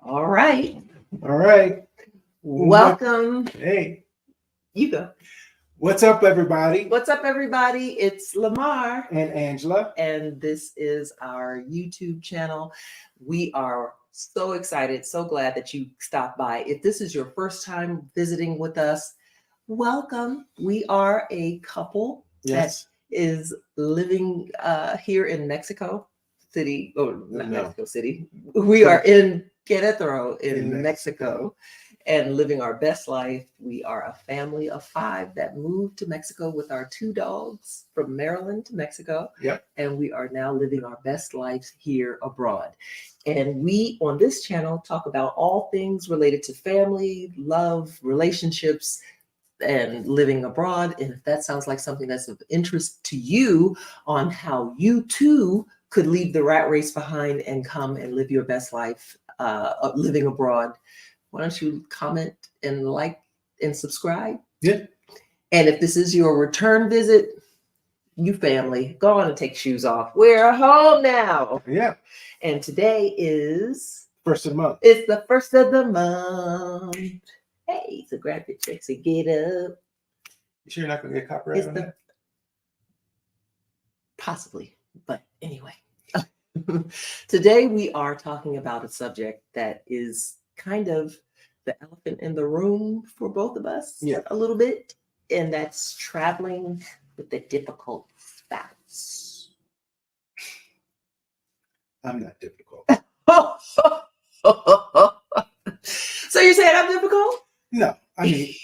All right. All right. Welcome. Hey, You go. what's up, everybody? What's up, everybody? It's Lamar. And Angela. And this is our YouTube channel. We are so excited, so glad that you stopped by. If this is your first time visiting with us, welcome. We are a couple Yes. that is living here in Mexico City, or not No. Mexico City. We are in Querétaro in In Mexico and living our best life. We are a family of 5 that moved to Mexico with our 2 dogs from Maryland to Mexico. Yep. And we are now living our best lives here abroad. And we, on this channel, talk about all things related to family, love, relationships, and living abroad. And if that sounds like something that's of interest to you on how you too could leave the rat race behind and come and live your best life living abroad, why don't you comment and like and subscribe? Yeah. And if this is your return visit, you family, go on and take shoes off. We're home now. Yeah. And today is First of the month. It's the first of the month. Hey, so grab your chicks and get up. You sure you're not going to get copyrighted on that? Possibly, but anyway. Today we are talking about a subject that is kind of the elephant in the room for both of us. Yeah. A little bit, and that's traveling with a difficult spouse. I'm not difficult. So you're saying I'm difficult? No. I mean,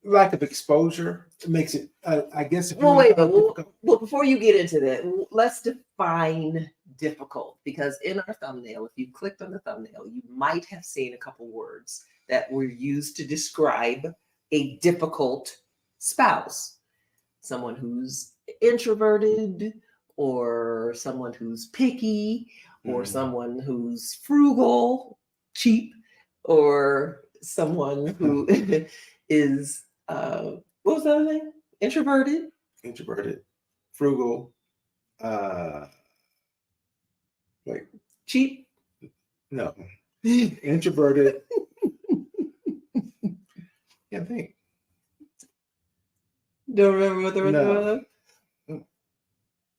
lack of exposure makes it, I guess. If Well, wait, but difficult. well, before you get into that, let's define difficult, because in our thumbnail, if you clicked on the thumbnail, you might have seen a couple words that were used to describe a difficult spouse. Someone who's introverted, or someone who's picky, or someone who's frugal, cheap, or someone who is, what was the other thing? Introverted, frugal, like cheap. no, introverted. Yeah, I think. Don't remember what the rest of it was.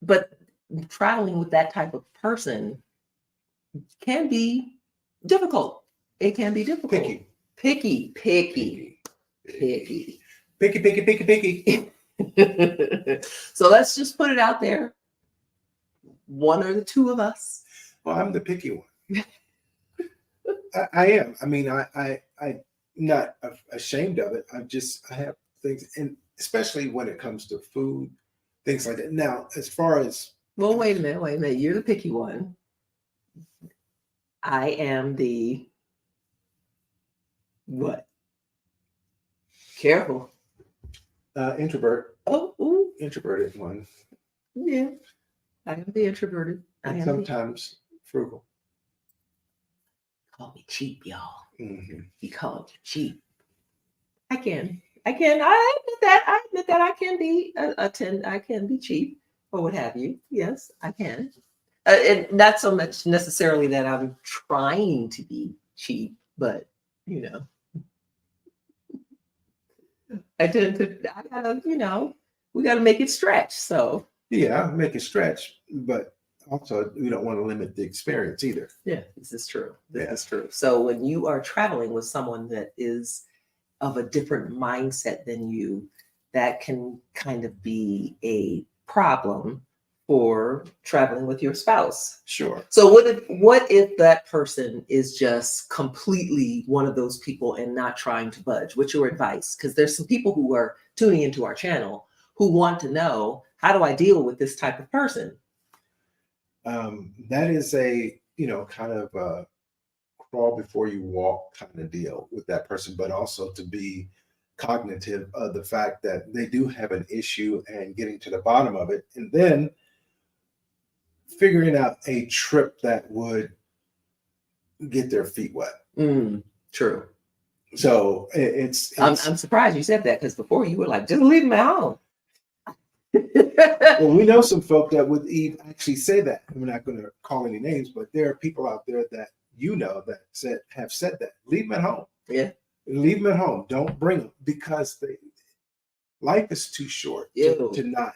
But traveling with that type of person can be difficult. It can be difficult. Picky. So let's just put it out there. One or the two of us. Well, I'm the picky one. I am. I mean, I'm not ashamed of it. I have things, and especially when it comes to food, things like that. Now, as far as well, wait a minute. You're the picky one. I am the what? Careful. Introvert. Oh, ooh. Introverted one. Yeah, I am the introverted. And sometimes frugal. Call me cheap, y'all. Mm-hmm. He called you cheap. I admit that I can be I can be cheap or what have you. Yes, I can. And not so much necessarily that I'm trying to be cheap, but you know, I gotta, we gotta make it stretch. So yeah, make it stretch, but also we don't want to limit the experience either. Yeah, this is true. This is true. So when you are traveling with someone that is of a different mindset than you, that can kind of be a problem for traveling with your spouse. Sure. So what if that person is just completely one of those people and not trying to budge? What's your advice? Because there's some people who are tuning into our channel who want to know, how do I deal with this type of person? That is a, kind of a crawl before you walk kind of deal with that person, but also to be cognitive of the fact that they do have an issue and getting to the bottom of it, and then figuring out a trip that would get their feet wet. True. So it's I'm surprised you said that, because before you were like, just leave them at home. Well, we know some folk that would actually say that. We're not going to call any names, but there are people out there that that have said that. Leave them at home. Yeah. Leave them at home. Don't bring them because life is too short Ew. to not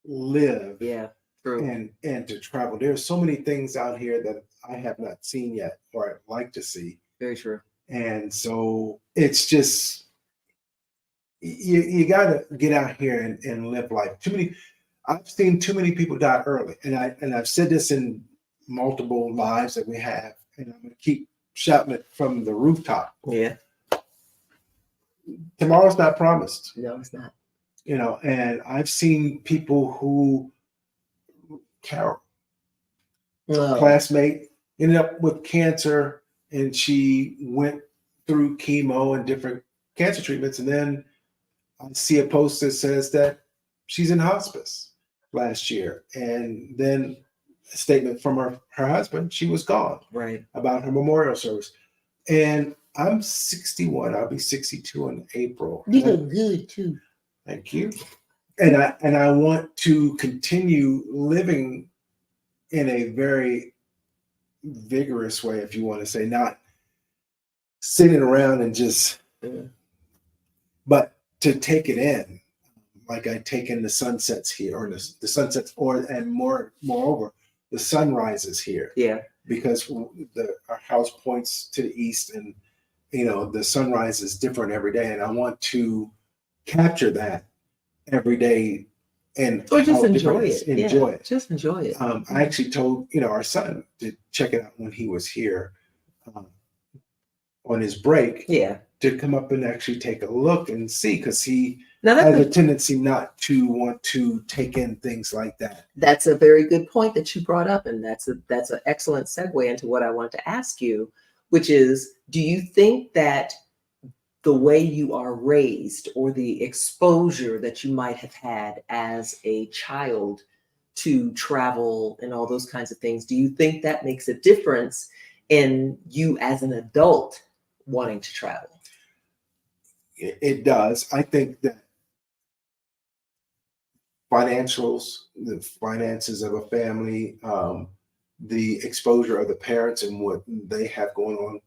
live Yeah. True. and to travel. There are so many things out here that I have not seen yet or I'd like to see. Very true. And so it's just you got to get out here and live life. I've seen too many people die early, and I've said this in multiple lives that we have, and I'm going to keep shouting it from the rooftop. Yeah. Tomorrow's not promised. No, it's not. And I've seen people who, Carol, classmate, ended up with cancer, and she went through chemo and different cancer treatments, and then I see a post that says that she's in hospice last year, and then a statement from her husband, she was gone. Right. About her memorial service. And I'm 61. I'll be 62 in April. You look good too. Thank you. And I want to continue living in a very vigorous way, if you want to say, not sitting around and just, but to take it in, like I take in the sunsets here, or the sunsets, and moreover, the sunrises here. Yeah. Because our house points to the east, and the sunrise is different every day, and I want to capture that every day, or just enjoy it. Enjoy it. Just enjoy it. I actually told our son to check it out when he was here on his break. Yeah. To come up and actually take a look and see, because he has a tendency not to want to take in things like that. That's a very good point that you brought up, and that's an excellent segue into what I want to ask you, which is, do you think that the way you are raised, or the exposure that you might have had as a child to travel and all those kinds of things, do you think that makes a difference in you as an adult wanting to travel? It does. I think that the finances of a family, the exposure of the parents and what they have going on.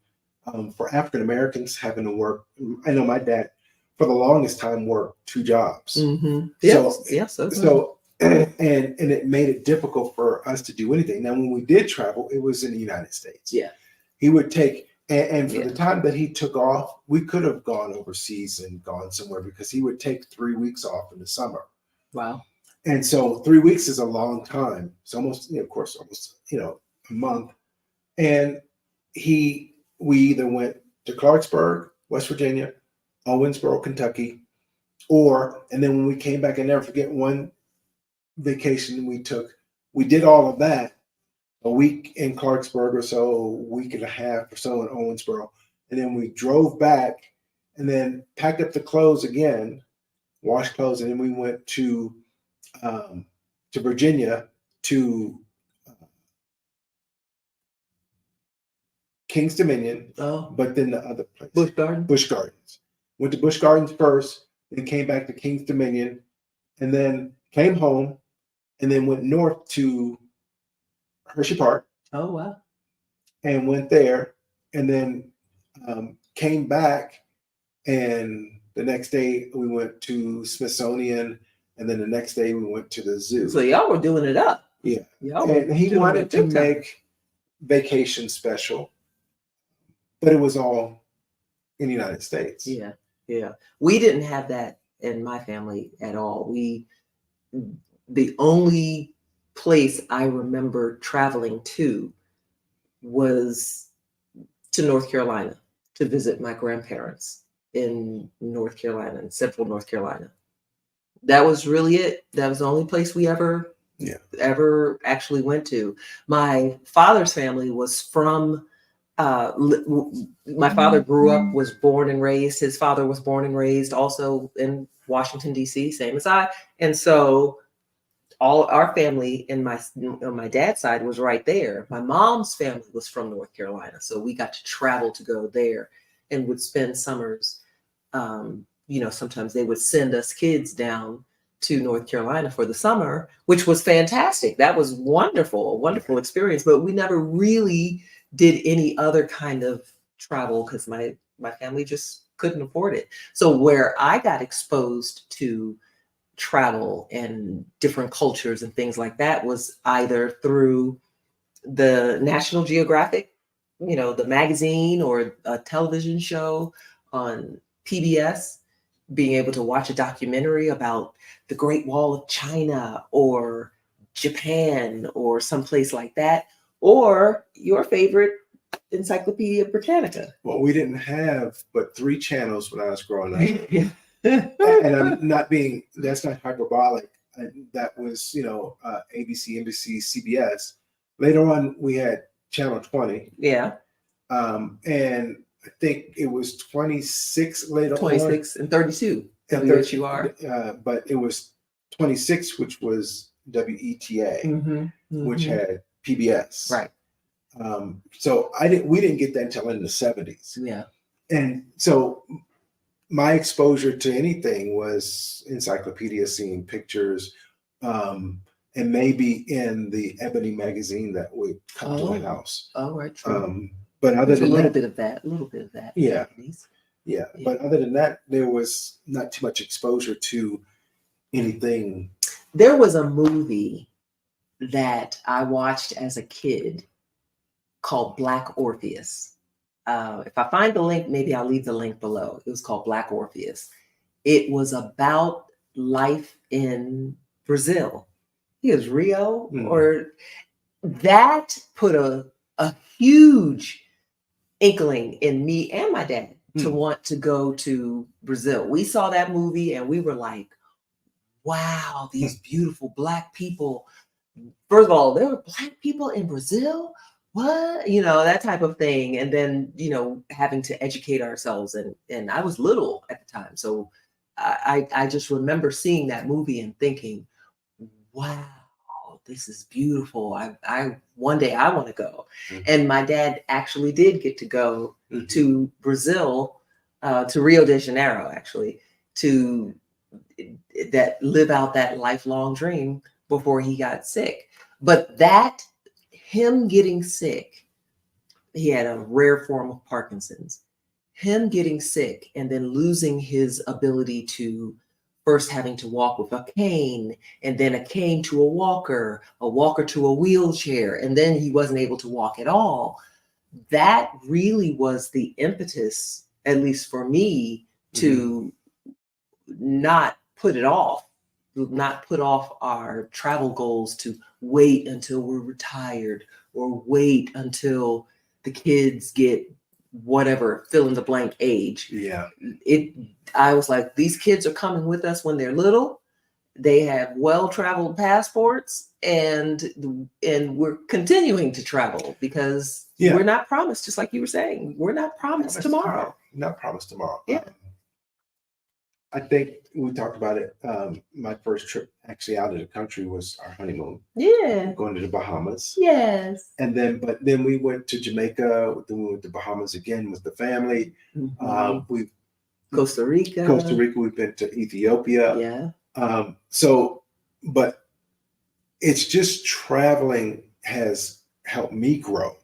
For African Americans having to work, I know my dad for the longest time worked 2 jobs. Mm-hmm. So and it made it difficult for us to do anything. Now, when we did travel, it was in the United States. Yeah. He would take, and for the time that he took off, we could have gone overseas and gone somewhere, because he would take 3 weeks off in the summer. Wow. And so 3 weeks is a long time. It's almost, of course, a month. And we either went to Clarksburg, West Virginia, Owensboro, Kentucky, and then when we came back, I never forget one vacation we did all of that, a week in Clarksburg or so, a week and a half or so in Owensboro. And then we drove back and then packed up the clothes again, washed clothes, and then we went to Virginia, to King's Dominion, but then the other place, Busch Gardens. Went to Busch Gardens first, then came back to King's Dominion, and then came home, and then went north to Hershey Park. Oh, wow. And went there, and then came back, and the next day we went to Smithsonian, and then the next day we went to the zoo. So y'all were doing it up. Yeah. And he wanted to make vacation special, but it was all in the United States. Yeah. Yeah. We didn't have that in my family at all. The only place I remember traveling to was to North Carolina to visit my grandparents in North Carolina, in central North Carolina. That was really it. That was the only place we ever actually went to. My father's family was from, my father grew up, was born and raised. His father was born and raised also in Washington, D.C., same as I. And so all our family on my dad's side was right there. My mom's family was from North Carolina. So we got to travel to go there and would spend summers. Sometimes they would send us kids down to North Carolina for the summer, which was fantastic. That was wonderful, a wonderful experience. But we never really did any other kind of travel because my family just couldn't afford it. So where I got exposed to travel and different cultures and things like that was either through the National Geographic, the magazine or a television show on PBS, being able to watch a documentary about the Great Wall of China or Japan or someplace like that, or your favorite Encyclopedia Britannica. Well, we didn't have but 3 channels when I was growing up. Yeah. And I'm not being, that's not hyperbolic. That was, ABC, NBC, CBS. Later on, we had Channel 20. Yeah. And I think it was 26 later 26 and 32. on. WHUR. But it was 26, which was WETA, which had PBS. Right. So we didn't get that until in the 70s. Yeah. And so my exposure to anything was encyclopedia, seeing pictures, and maybe in the Ebony magazine that would come to the house. Oh, right. True. But other than a little bit of that. Yeah. Yeah. But other than that, there was not too much exposure to anything. There was a movie that I watched as a kid called Black Orpheus. If I find the link, maybe I'll leave the link below. It was called Black Orpheus. It was about life in Brazil. It was Rio, or that put a huge inkling in me and my dad to want to go to Brazil. We saw that movie and we were like, wow, these beautiful Black people. First of all, there were Black people in Brazil? What? That type of thing. And then, having to educate ourselves. And I was little at the time. So I just remember seeing that movie and thinking, wow, this is beautiful. I one day I want to go. And my dad actually did get to go to Brazil, to Rio de Janeiro, actually, to live out that lifelong dream before he got sick. But him getting sick, he had a rare form of Parkinson's. Him getting sick and then losing his ability to first having to walk with a cane, and then a cane to a walker to a wheelchair, and then he wasn't able to walk at all. That really was the impetus, at least for me, to not put off our travel goals, to wait until we're retired or wait until the kids get whatever fill in the blank age. Yeah. I was like, these kids are coming with us when they're little. They have well-traveled passports, and we're continuing to travel because we're not promised, just like you were saying, we're not promised tomorrow. Not promised tomorrow. Yeah. I think we talked about it. My first trip actually out of the country was our honeymoon. Yeah. Going to the Bahamas. Yes. And then we went to Jamaica. Then we went to Bahamas again with the family. Costa Rica. We've been to Ethiopia. Yeah. But it's just traveling has helped me grow,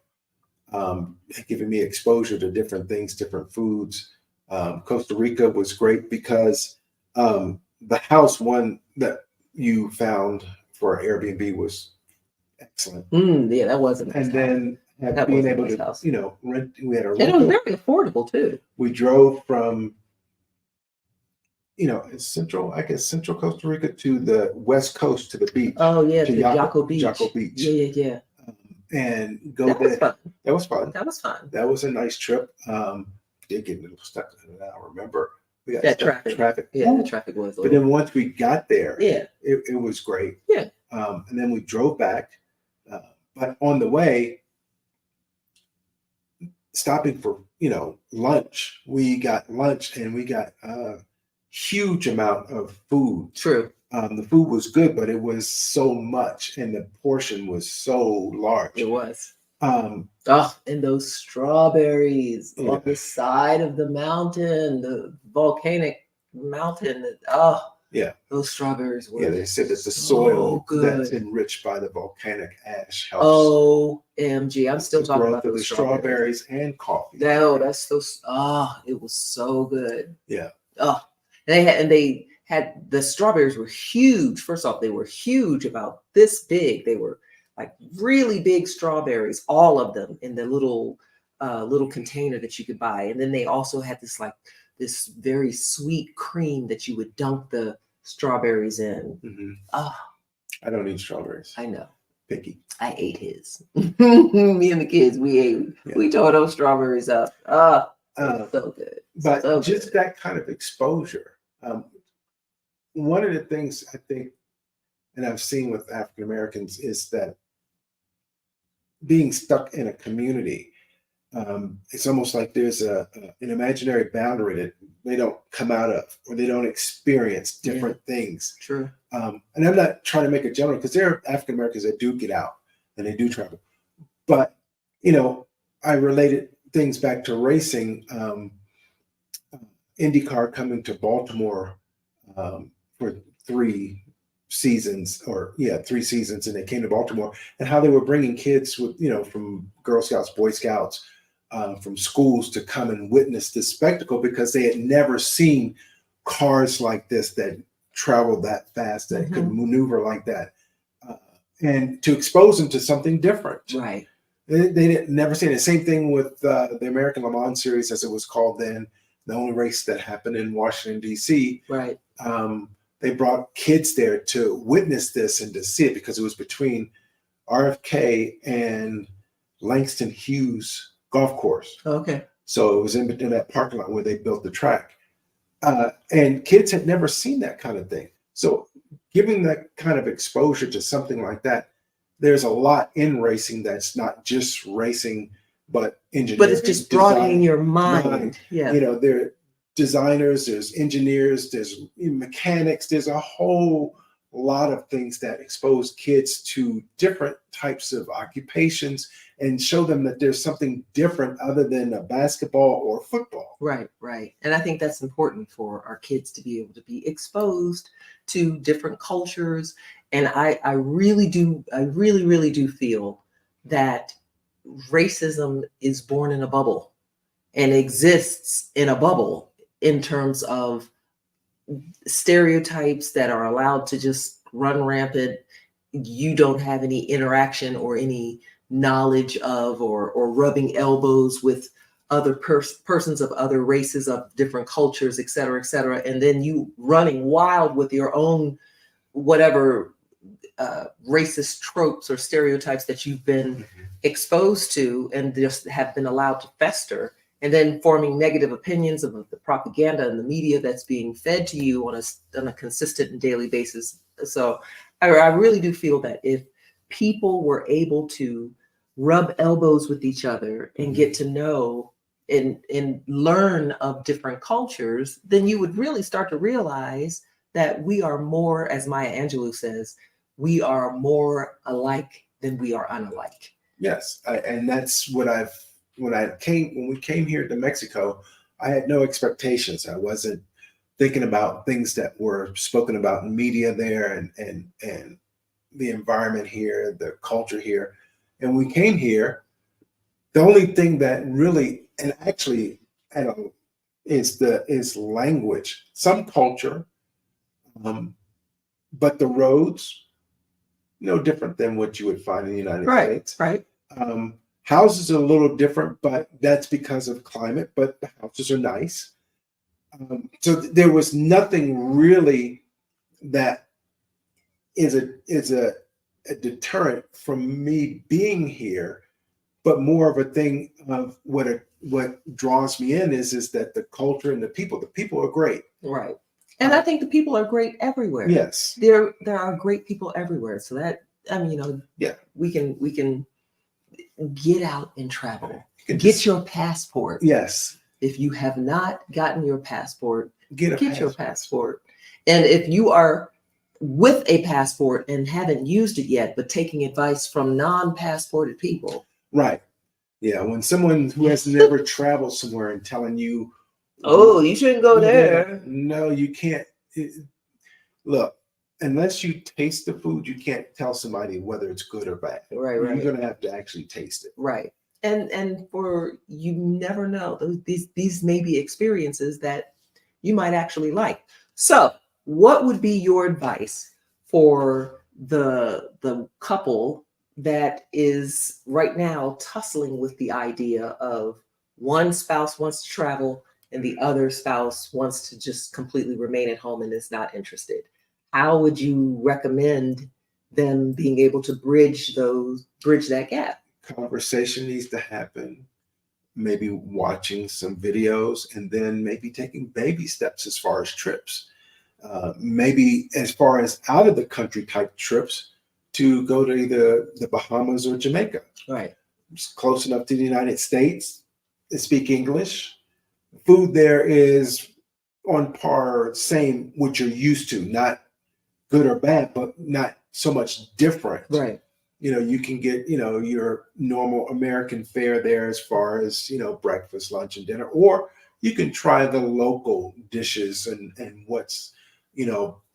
giving me exposure to different things, different foods. Costa Rica was great because the house one that you found for Airbnb was excellent. Yeah, that wasn't. And then being able to, rent. We had a rental. And it was very affordable too. We drove from, central Costa Rica to the west coast to the beach. Oh yeah, to Jaco Beach. Jaco Beach. Yeah. And go there. That was fun. That was a nice trip. Did get a little stuck in it. I remember we got that traffic. Yeah, the traffic was. But then once we got there, it was great. Yeah. And then we drove back, but on the way, stopping for lunch. We got lunch and we got a huge amount of food. True. The food was good, but it was so much, and the portion was so large. It was. And those strawberries on the side of the mountain, the volcanic mountain. Yeah. Those strawberries were Yeah, they said that the so soil that's good. enriched by the volcanic ash helps OMG. I'm still the talking growth about of the those strawberries. strawberries and coffee. No, that's those. It was so good. Yeah. Oh, and they had the strawberries were huge. First off, they were huge, about this big. They were like really big strawberries, all of them in the little container that you could buy. And then they also had this very sweet cream that you would dunk the strawberries in. Hmm. Oh, I don't eat strawberries. I know. Picky. I ate his. Me and the kids, we ate. Yeah. We tore those strawberries up. So good. But So just good. that kind of exposure. One of the things I think, and I've seen with African Americans, is that being stuck in a community, it's almost like there's an imaginary boundary that they don't come out of, or they don't experience different things. True. And I'm not trying to make it general, because there are African Americans that do get out and they do travel. But, I related things back to racing. IndyCar coming to Baltimore for 3 seasons, and they came to Baltimore, and how they were bringing kids with, from Girl Scouts, Boy Scouts, from schools to come and witness this spectacle, because they had never seen cars like this that traveled that fast, that could maneuver like that, and to expose them to something different. Right. They didn't never seen it. Same thing with the American Le Mans Series, as it was called then, the only race that happened in Washington, D.C. Right. They brought kids there to witness this and to see it, because it was between RFK and Langston Hughes golf course. Okay. So it was in that parking lot where they built the track. And kids had never seen that kind of thing. So giving that kind of exposure to something like that, there's a lot in racing that's not just racing, but engineering. But it's just broadening your mind. Yeah. There are designers, there's engineers, there's mechanics, there's a whole lot of things that expose kids to different types of occupations and show them that there's something different other than a basketball or football. Right, right. And I think that's important for our kids to be able to be exposed to different cultures. And I really do feel that racism is born in a bubble and exists in a bubble, in terms of stereotypes that are allowed to just run rampant. You don't have any interaction or any knowledge of, or rubbing elbows with other persons of other races, of different cultures, et cetera, and then you running wild with your own whatever racist tropes or stereotypes that you've been exposed to and just have been allowed to fester, and then forming negative opinions of the propaganda and the media that's being fed to you on a consistent and daily basis. So I really do feel that if people were able to rub elbows with each other and get to know and learn of different cultures, then you would really start to realize that we are more, as Maya Angelou says, we are more alike than we are unalike. Yes, and that's what when we came here to Mexico, I had no expectations. I wasn't thinking about things that were spoken about in media there, and the environment here, the culture here. And we came here, the only thing that really, and actually, is language, some culture, but the roads, no different than what you would find in the United States. Right. Houses are a little different, but that's because of climate, but the houses are nice. So there was nothing really that is a deterrent from me being here, but more of a thing of what draws me in is that the culture and the people are great. Right. And I think the people are great everywhere. Yes. There are great people everywhere. So that, we can get out and travel. Get your passport. Yes. If you have not gotten your passport, get your passport. And if you are with a passport and haven't used it yet, but taking advice from non-passported people. Right. Yeah. When someone who has never traveled somewhere and telling you, oh, you shouldn't go there. No, you can't. look, unless you taste the food, you can't tell somebody whether it's good or bad. Right, You're right. going to have to actually taste it. Right. And for you never know. These may be experiences that you might actually like. So, what would be your advice for the couple that is right now tussling with the idea of one spouse wants to travel and the other spouse wants to just completely remain at home and is not interested? How would you recommend them being able to bridge that gap? Conversation needs to happen, maybe watching some videos, and then maybe taking baby steps as far as trips. Maybe as far as out of the country type trips to go to either the Bahamas or Jamaica. Right. It's close enough to the United States. They speak English. Food there is on par, same what you're used to, not good or bad, but not so much different. Right. You can get, your normal American fare there as far as, breakfast, lunch, and dinner, or you can try the local dishes and what's,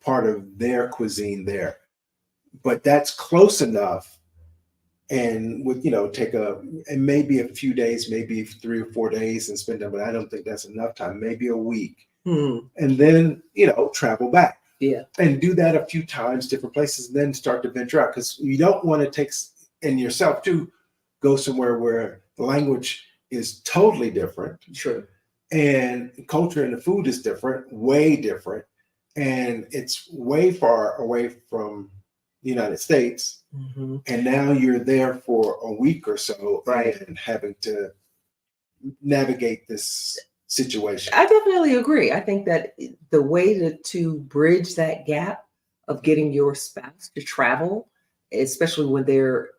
part of their cuisine there. But that's close enough. And would, and maybe a few days, maybe 3 or 4 days and spend them, but I don't think that's enough time, maybe a week. And then, travel back. Yeah. And do that a few times, different places, and then start to venture out, because you don't want to take, and yourself too, go somewhere where the language is totally different. Sure. And culture and the food is different, way different. And it's way far away from the United States. And now you're there for a week or so, right, and having to navigate this situation. I definitely agree. I think that the way to bridge that gap of getting your spouse to travel, especially when they're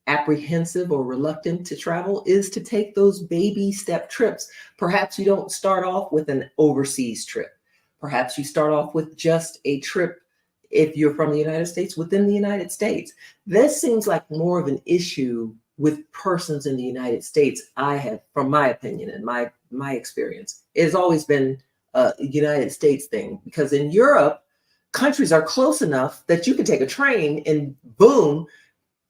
apprehensive or reluctant to travel, is to take those baby step trips. Perhaps you don't start off with an overseas trip. Perhaps you start off with just a trip, if you're from the United States, within the United States. This seems like more of an issue with persons in the United States. I have, from my opinion and my experience, it has always been a United States thing, because in Europe, countries are close enough that you can take a train and boom,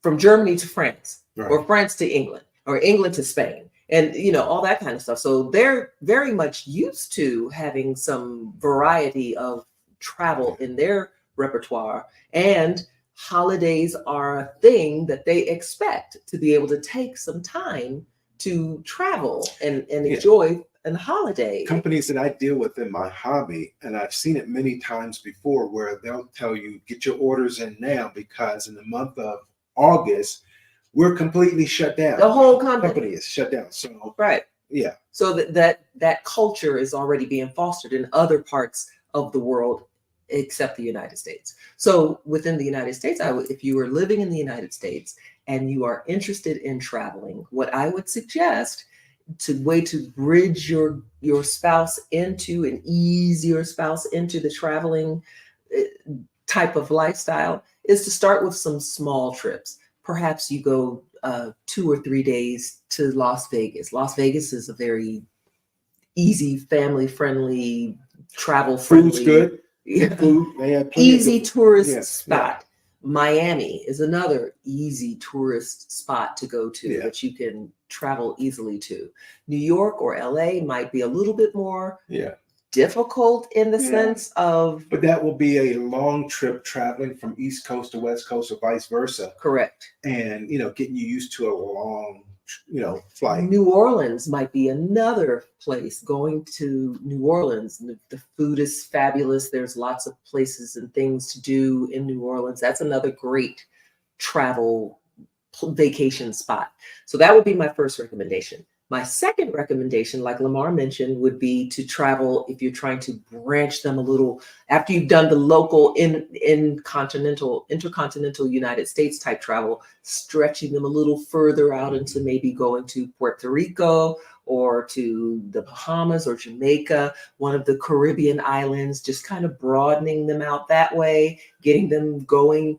from Germany to France, right, or France to England, or England to Spain, and all that kind of stuff. So they're very much used to having some variety of travel in their repertoire, and holidays are a thing that they expect to be able to take some time to travel and enjoy a holiday. Companies that I deal with in my hobby, and I've seen it many times before, where they'll tell you, get your orders in now, because in the month of August, we're completely shut down. The whole company is shut down. So right. Yeah. So that culture is already being fostered in other parts of the world except the United States. So within the United States, if you are living in the United States and you are interested in traveling, what I would suggest way to bridge your spouse into, and ease your spouse into the traveling type of lifestyle, is to start with some small trips. Perhaps you go 2 or 3 days to Las Vegas. Las Vegas is a very easy, family-friendly, travel-friendly. Food's good. Food. They have easy tourist spot. Yeah. Miami is another easy tourist spot to go to, Yeah, that you can travel easily to. New York or LA might be a little bit more difficult in the sense of... But that will be a long trip, traveling from East Coast to West Coast or vice versa. Correct. And, getting you used to a long, flight. New Orleans might be another place. Going to New Orleans, the food is fabulous. There's lots of places and things to do in New Orleans. That's another great travel vacation spot. So that would be my first recommendation. My second recommendation, like Lamar mentioned, would be to travel, if you're trying to branch them a little, after you've done the local intercontinental United States type travel, stretching them a little further out into maybe going to Puerto Rico or to the Bahamas or Jamaica, one of the Caribbean islands, just kind of broadening them out that way, getting them going.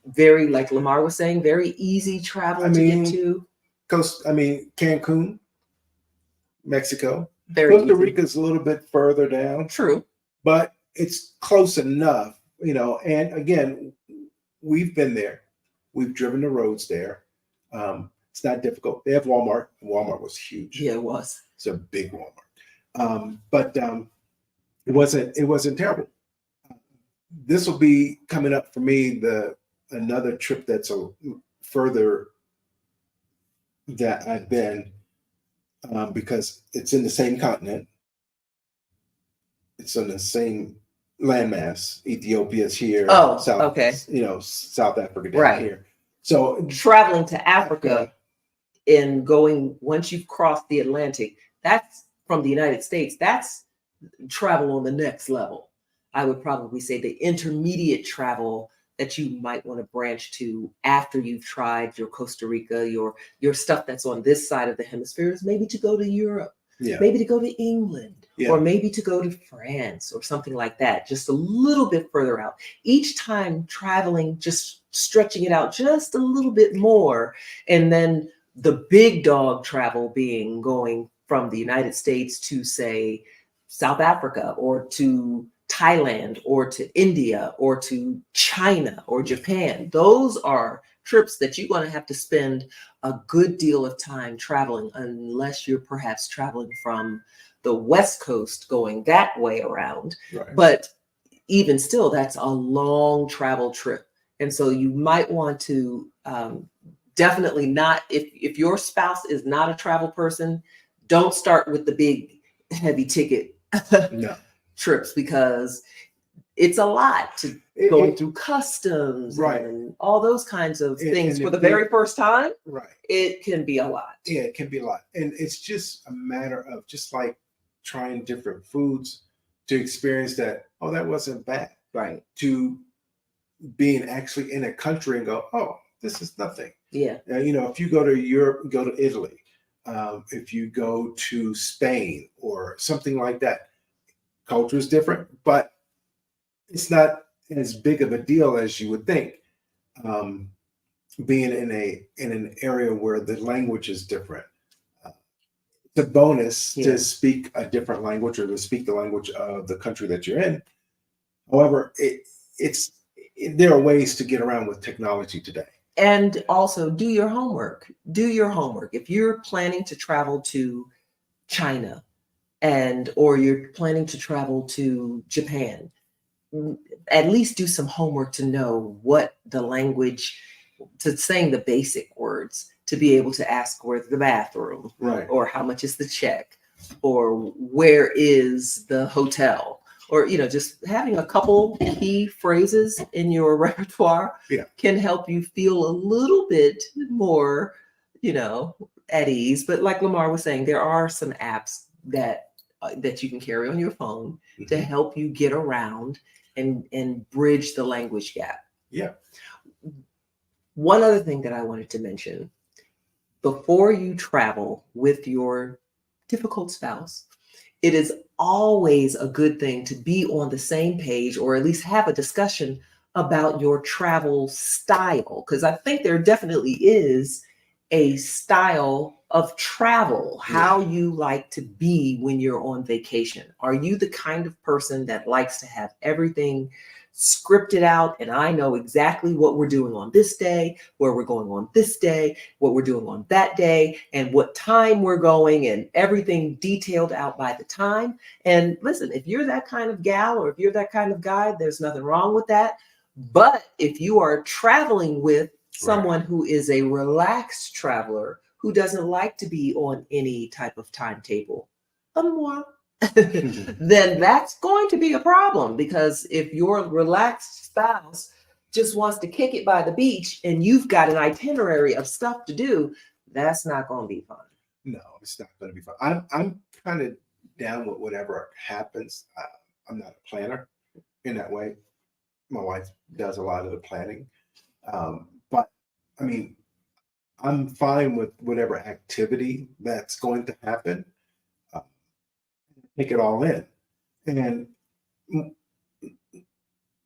Very, like Lamar was saying, very easy travel to get to. Cancun, Mexico. Very Costa easy. Rica's a little bit further down. True. But it's close enough And again, we've been there. We've driven the roads there. It's not difficult. They have Walmart. Walmart was huge. Yeah, it was. It's a big Walmart. But it wasn't terrible. This will be coming up for me, another trip that's a further that I've been, because it's in the same continent. It's on the same landmass. Ethiopia's here. Oh, South, okay. South Africa down Right. here. So Traveling to Africa and going, once you've crossed the Atlantic, that's from the United States. That's travel on the next level. I would probably say the intermediate travel that you might want to branch to after you've tried your Costa Rica, your stuff that's on this side of the hemisphere, is maybe to go to Europe, maybe to go to England, or maybe to go to France or something like that, just a little bit further out. Each time traveling, just stretching it out just a little bit more. And then the big dog travel being going from the United States to, say, South Africa, or to Thailand, or to India, or to China, or Japan. Those are trips that you're going to have to spend a good deal of time traveling, unless you're perhaps traveling from the West Coast going that way around. Right. But even still, that's a long travel trip. And so you might want to definitely not, if your spouse is not a travel person, don't start with the big heavy ticket trips, because it's a lot to going through customs, right, and all those kinds of things and for the very first time. Right. It can be a lot. Yeah, it can be a lot. And it's just a matter of just like trying different foods to experience that, oh, that wasn't bad. Right. To being actually in a country and go, oh, this is nothing. Yeah. If you go to Europe, go to Italy, if you go to Spain or something like that, culture is different, but it's not as big of a deal as you would think. Being in an area where the language is different, it's a bonus to speak a different language, or to speak the language of the country that you're in. However, there are ways to get around with technology today. And also do your homework. Do your homework. If you're planning to travel to China, or you're planning to travel to Japan, at least do some homework to know what the language, to saying the basic words, to be able to ask where's the bathroom, right, or how much is the check, or where is the hotel, or just having a couple key phrases in your repertoire can help you feel a little bit more at ease. But like Lamar was saying, there are some apps that you can carry on your phone to help you get around and bridge the language gap. Yeah. One other thing that I wanted to mention: before you travel with your difficult spouse, it is always a good thing to be on the same page, or at least have a discussion about your travel style. Because I think there definitely is a style of travel, how you like to be when you're on vacation. Are you the kind of person that likes to have everything scripted out, and I know exactly what we're doing on this day, where we're going on this day, what we're doing on that day, and what time we're going, and everything detailed out by the time? And listen, if you're that kind of gal, or if you're that kind of guy, there's nothing wrong with that. But if you are traveling with someone who is a relaxed traveler, who doesn't like to be on any type of timetable, then that's going to be a problem. Because if your relaxed spouse just wants to kick it by the beach and you've got an itinerary of stuff to do, that's not going to be fun. No, it's not going to be fun. I'm kind of down with whatever happens. I'm not a planner in that way. My wife does a lot of the planning. But I mean, I'm fine with whatever activity that's going to happen. Take it all in. And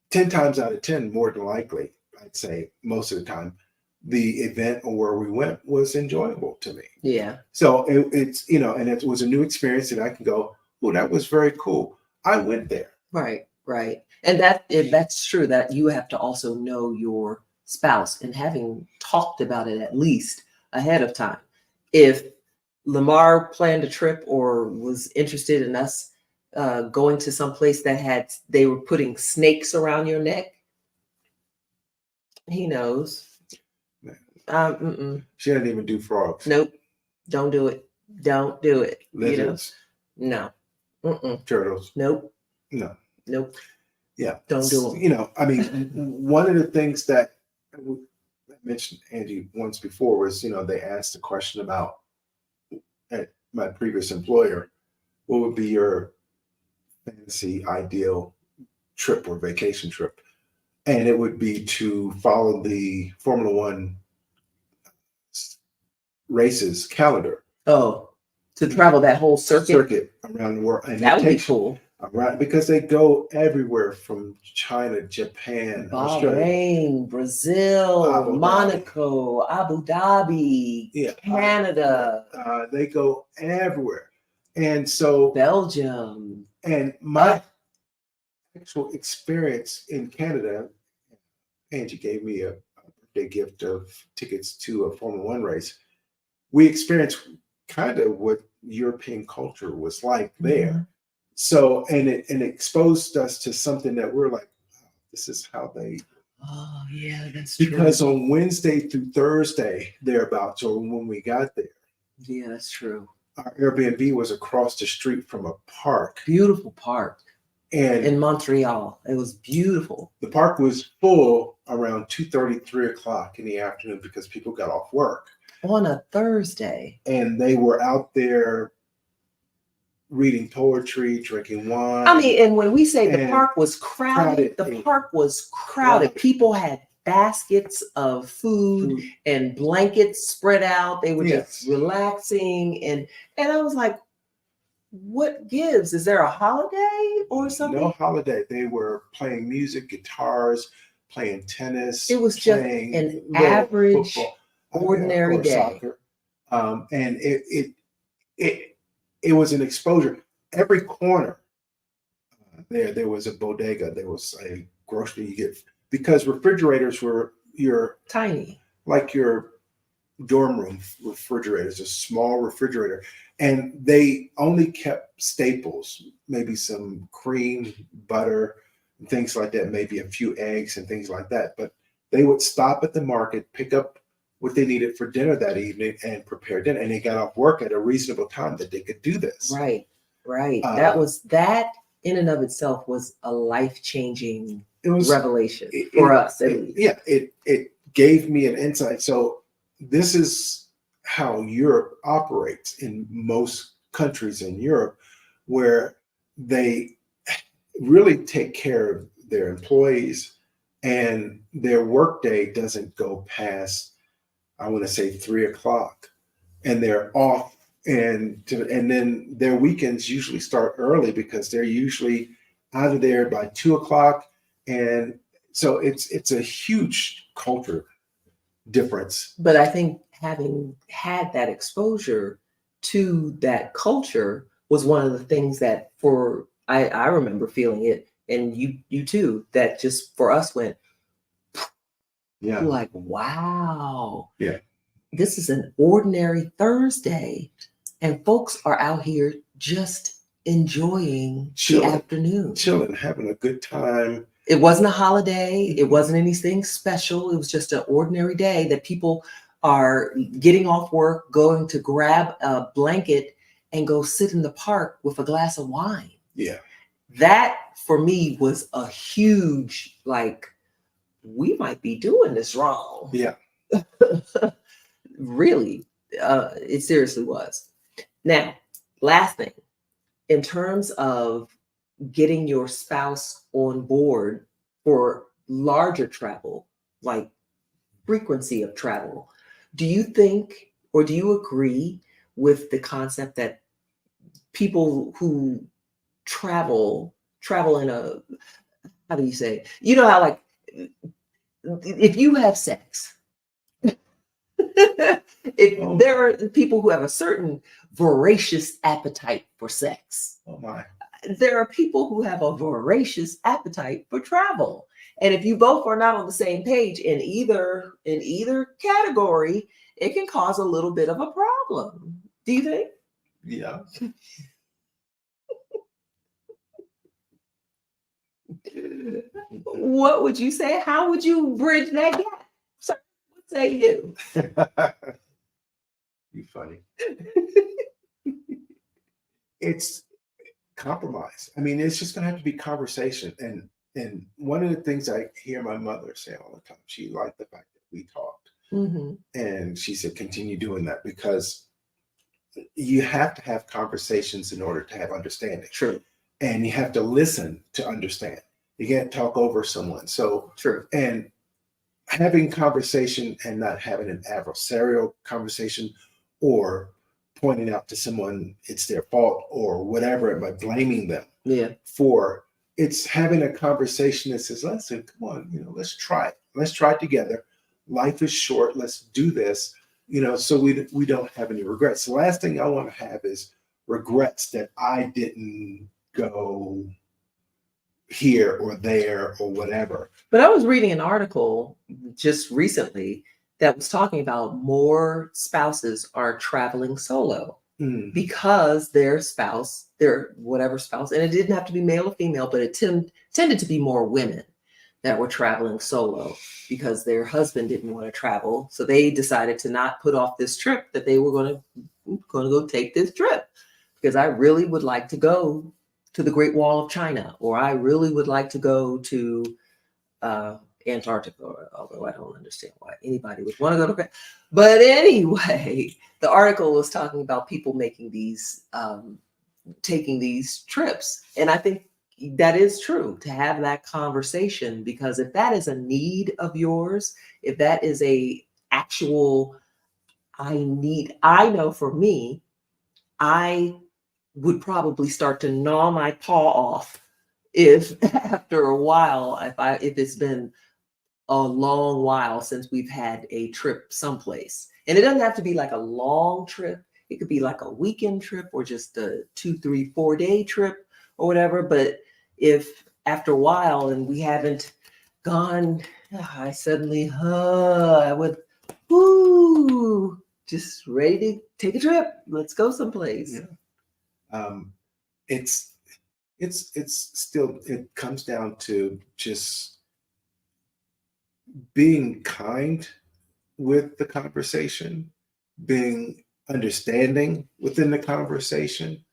10 times out of 10, more than likely, I'd say most of the time, the event or where we went was enjoyable to me. Yeah. So it's, and it was a new experience that I can go, oh, that was very cool. I went there. Right. Right. And that's true that you have to also know your spouse and having talked about it at least ahead of time. If Lamar planned a trip or was interested in us going to some place that they were putting snakes around your neck, he knows. She didn't even do frogs. Nope. Don't do it. Don't do it. Lizards. No. Turtles. Nope. No. Nope. Yeah. Don't do them. I mean, one of the things that I mentioned Angie once before was, they asked a question about at my previous employer, what would be your fantasy ideal trip or vacation trip? And it would be to follow the Formula One races calendar. Oh, to travel that whole circuit Around the world. And that would be cool. Right, because they go everywhere from China, Japan, Australia, Bahrain, Brazil, Monaco, Abu Dhabi, Canada. They go everywhere. And so Belgium. And my actual experience in Canada, Angie gave me a birthday gift of tickets to a Formula One race. We experienced kind of what European culture was like there. Mm-hmm. So, and it exposed us to something that we're like, wow, this is how they. Oh yeah, that's true. Because on Wednesday through Thursday, thereabouts, or when we got there. Yeah, that's true. Our Airbnb was across the street from a park. Beautiful park. And in Montreal. It was beautiful. The park was full around 2:30, 3 o'clock in the afternoon because people got off work. On a Thursday. And they were out there reading poetry, drinking wine. I mean, and when we say the park was crowded, the park was crowded. People had baskets of food and blankets spread out. They were just relaxing. And I was like, what gives? Is there a holiday or something? No holiday. They were playing music, guitars, playing tennis. It was just an average, ordinary day. Soccer. And it was an exposure. Every corner there was a bodega. There was a grocery you get, because refrigerators were tiny, like your dorm room refrigerators, a small refrigerator. And they only kept staples, maybe some cream, butter, and things like that, maybe a few eggs and things like that. But they would stop at the market, pick up what they needed for dinner that evening and prepare dinner. And they got off work at a reasonable time that they could do this. Right. That in and of itself was a life-changing revelation for us. It gave me an insight. So this is how Europe operates in most countries in Europe, where they really take care of their employees, and their workday doesn't go past, I want to say, 3 o'clock, and they're off. And then their weekends usually start early because they're usually out of there by 2 o'clock. And so it's a huge culture difference. But I think having had that exposure to that culture was one of the things that I remember feeling it, and you too, that just for us went, like, wow, this is an ordinary Thursday, and folks are out here just enjoying the afternoon, chilling, having a good time. It wasn't a holiday. It wasn't anything special. It was just an ordinary day that people are getting off work, going to grab a blanket and go sit in the park with a glass of wine. Yeah. That for me was a huge, like, we might be doing this wrong. Yeah. Really, it seriously was. Now, last thing, in terms of getting your spouse on board for larger travel, like frequency of travel, do you think, or do you agree with the concept that people who travel in a, how do you say, you know how, like, if you have sex, there are people who have a certain voracious appetite for sex. Oh my. there are people who have a voracious appetite for travel. And if you both are not on the same page in either category, it can cause a little bit of a problem. Do you think? Yeah. What would you say? How would you bridge that gap? Sir, what say you? You funny. It's compromise. I mean, it's just gonna have to be conversation. And one of the things I hear my mother say all the time, she liked the fact that we talked. Mm-hmm. And she said, continue doing that because you have to have conversations in order to have understanding. True. And you have to listen to understand. You can't talk over someone. So True. and having conversation and not having an adversarial conversation or pointing out to someone it's their fault or whatever, by blaming them Yeah. for it's having a conversation that says, listen, come on, let's try it. Let's try it together. Life is short. Let's do this, so we don't have any regrets. The last thing I want to have is regrets that I didn't go here or there or whatever. But I was reading an article just recently that was talking about more spouses are traveling solo because their spouse, their whatever spouse, and it didn't have to be male or female, but it tended to be more women that were traveling solo because their husband didn't want to travel. So they decided to not put off this trip, that they were going to go take this trip because I really would like to go to the Great Wall of China, or I really would like to go to Antarctica, although I don't understand why anybody would want to go to. But anyway, the article was talking about people making these, taking these trips. And I think that is true, to have that conversation, because if that is a need of yours, if that is a actual, I know for me, I would probably start to gnaw my paw off if after a while, if it's been a long while since we've had a trip someplace. And it doesn't have to be like a long trip. It could be like a weekend trip or just a 2, 3, 4 day trip or whatever. But if after a while and we haven't gone, I suddenly, I would, just ready to take a trip. Let's go someplace. Yeah. It's still, it comes down to just being kind with the conversation, being understanding within the conversation,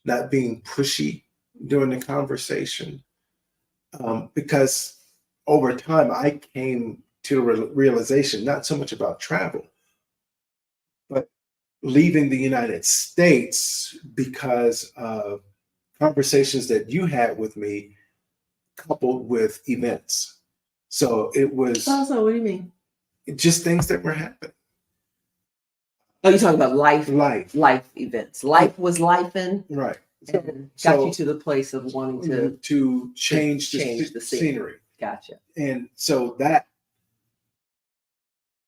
not being pushy during the conversation. Because over time, I came to a realization, not so much about travel, but leaving the United States because of conversations that you had with me coupled with events. So it was Also, what do you mean? just things that were happening. Oh, you're talking about life events. Life was life and right. Got you to the place of wanting to change the scenery. Gotcha. And so that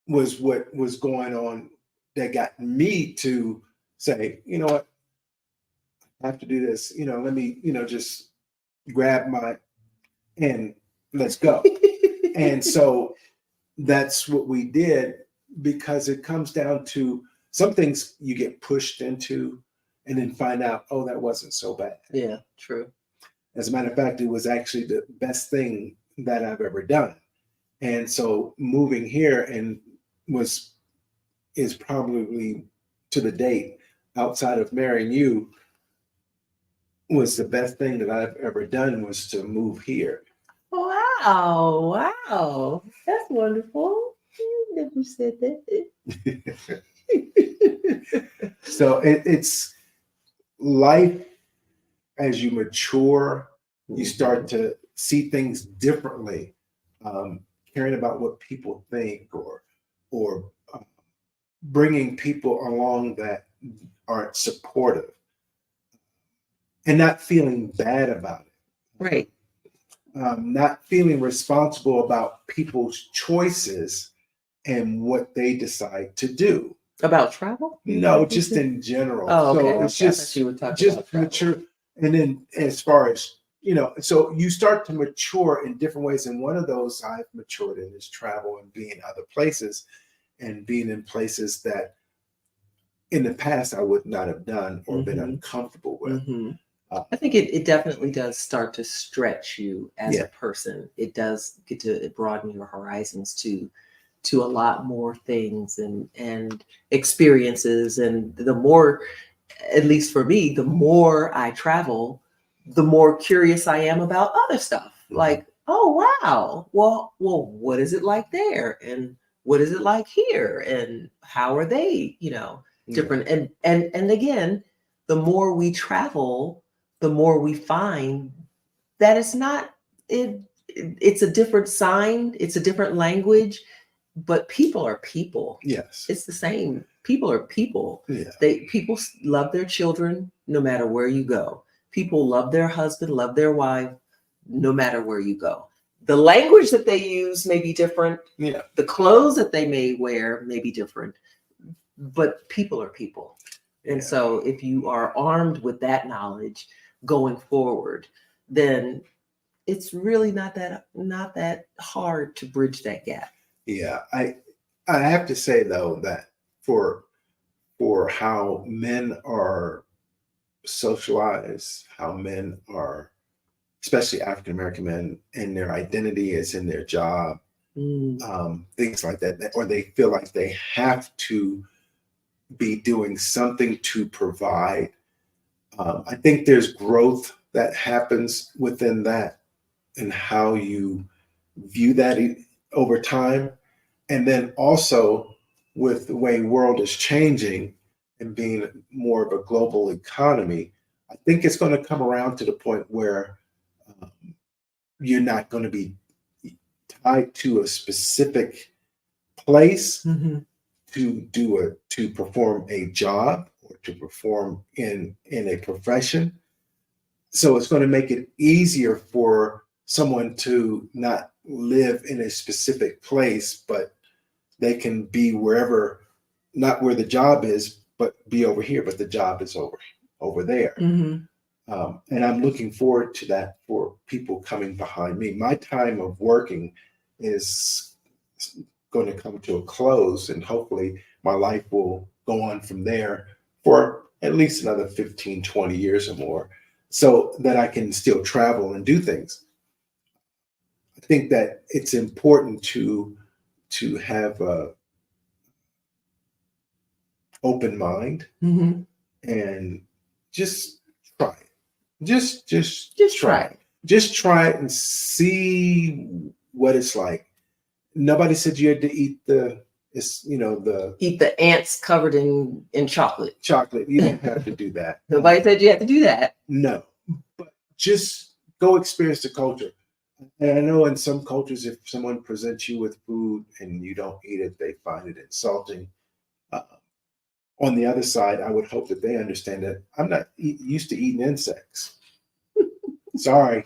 was what was going on that got me to say, you know what, I have to do this. Let me, just grab my and let's go. And so that's what we did, because it comes down to some things you get pushed into and then find out, oh, that wasn't so bad. Yeah, true. As a matter of fact, it was actually the best thing that I've ever done. And so moving here is probably to the date, outside of marrying you, was the best thing that I've ever done, was to move here. Wow. That's wonderful. You never said that. So it's life. As you mature, you start to see things differently, caring about what people think, or bringing people along that aren't supportive, and not feeling bad about it. Right. Not feeling responsible about people's choices and what they decide to do. About travel? No, just in general. Oh, okay. So it's just mature. And then as far as, so you start to mature in different ways. And one of those I've matured in is travel and being other places and being in places that in the past I would not have done or been Mhm. uncomfortable with. Mhm. Uh, I think it definitely does start to stretch you as yeah. a person. It does get to broaden your horizons to a lot more things and experiences. And the more, at least for me, the more I travel, the more curious I am about other stuff. Mhm. Like, oh wow, well, what is it like there? And what is it like here? And how are they, Yeah. different? And again, the more we travel, the more we find that it's not it it's a different sign, it's a different language, but people are people. Yes. It's the same. People are people. Yeah. People love their children no matter where you go. People love their husband, love their wife, no matter where you go. The language that they use may be different. Yeah. The clothes that they may wear may be different, but people are people. And Yeah. so if you are armed with that knowledge going forward, then it's really not that hard to bridge that gap. Yeah. I have to say though that for how men are socialized, how men are, especially African American men, and their identity is in their job, Mm. things like that, or they feel like they have to be doing something to provide. I think there's growth that happens within that and how you view that over time. And then also with the way world is changing and being more of a global economy, I think it's going to come around to the point where um, you're not going to be tied to a specific place Mm-hmm. to perform a job or to perform in a profession. So it's going to make it easier for someone to not live in a specific place, but they can be wherever, not where the job is, but be over here, but the job is over there. Mm-hmm. And I'm looking forward to that for people coming behind me. My time of working is going to come to a close, and hopefully my life will go on from there for at least another 15, 20 years or more, so that I can still travel and do things. I think that it's important to have a open mind Mm-hmm. and just try it. Just Just try try it. it. Just try it and see what it's like. Nobody said you had to eat the Eat the ants covered in chocolate. chocolate. You don't have to do that. Nobody said you had to do that. No, but just go experience the culture. And I know in some cultures, if someone presents you with food and you don't eat it, they find it insulting. Uh, on the other side, I would hope that they understand that I'm not used to eating insects. Sorry,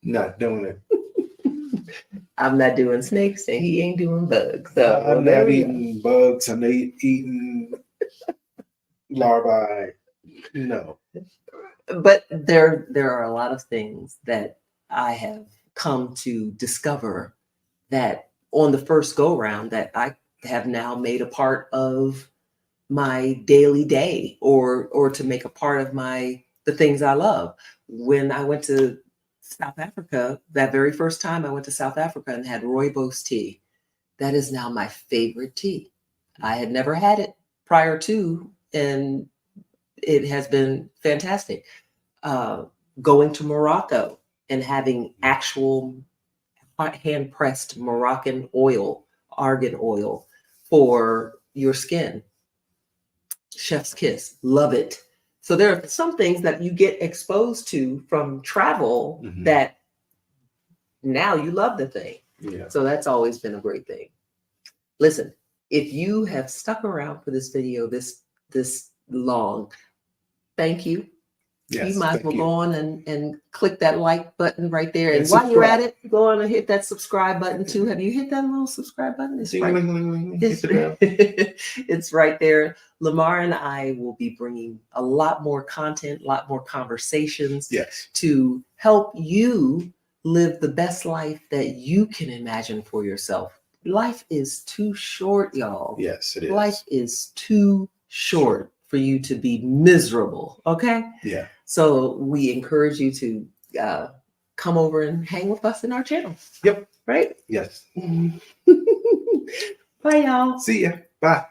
not doing it. I'm not doing snakes and he ain't doing bugs. So I'm there not we go. eating bugs. I'm not eating larvae. No. But there are a lot of things that I have come to discover that on the first go round that I have now made a part of my daily day, or to make a part of the things I love. When I went to South Africa, that very first time I went to South Africa and had rooibos tea, that is now my favorite tea. I had never had it prior to, and it has been fantastic. Uh, Going to Morocco and having actual hand pressed Moroccan oil, argan oil for your skin. Chef's kiss, love it. So there are some things that you get exposed to from travel Mhm. that now you love the thing. Yeah. So that's always been a great thing. Listen, if you have stuck around for this video this long, thank you. Yes, you might as thank well you. go on and click that like button right there. And And while you're at subscribe. it, go on and hit that subscribe button too. Have you hit that little subscribe button? It's right. Ding-a-ling-ling-ling, hit It's, the bell. it's right there. Lamar and I will be bringing a lot more content, a lot more conversations Yes. to help you live the best life that you can imagine for yourself. Life is too short, y'all. Yes, it is. Life is too short for you to be miserable. Okay. Yeah. So we encourage you to come over and hang with us in our channel. Yep. Right? Yes. Bye, y'all. See ya. Bye.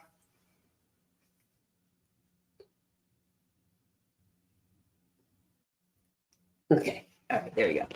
Okay. All right. There we go.